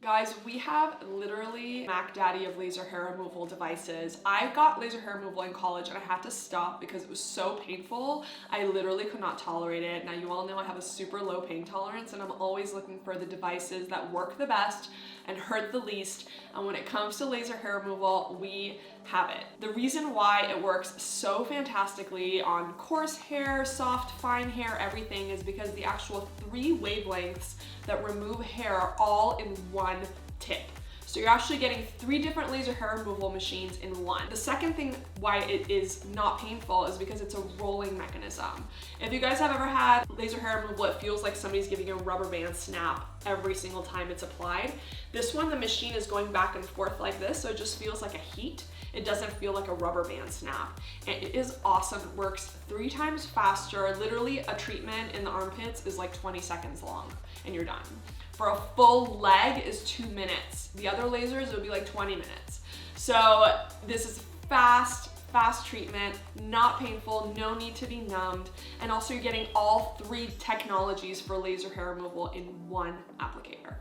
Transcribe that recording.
Guys, we have literally Mac Daddy of laser hair removal devices. I got laser hair removal in college and I had to stop because it was so painful. I literally could not tolerate it. Now you all know I have a super low pain tolerance and I'm always looking for the devices that work the best and hurt the least. And when it comes to laser hair removal, we have it. The reason why it works so fantastically on coarse hair, soft, fine hair, everything is because the actual 3 wavelengths that remove hair are all in one tip. So you're actually getting 3 different laser hair removal machines in one. The second thing why it is not painful is because it's a rolling mechanism. If you guys have ever had laser hair removal, it feels like somebody's giving you a rubber band snap every single time it's applied. This one, the machine is going back and forth like this, so it just feels like a heat. It doesn't feel like a rubber band snap. And it is awesome. It works 3 times faster. Literally a treatment in the armpits is like 20 seconds long and you're done. For a full leg is 2 minutes. The other lasers, it would be like 20 minutes. So this is fast treatment, not painful, no need to be numbed. And also you're getting all 3 technologies for laser hair removal in one applicator.